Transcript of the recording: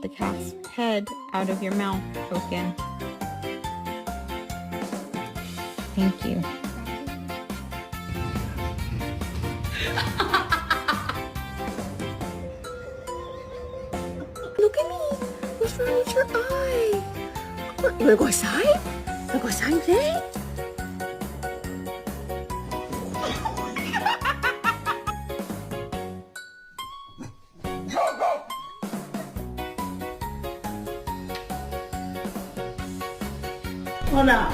get the cat's head out of your mouth, Token. Thank you. Look at me. What's wrong with your eye? You wanna go outside? Wanna go outside and play? Hold on.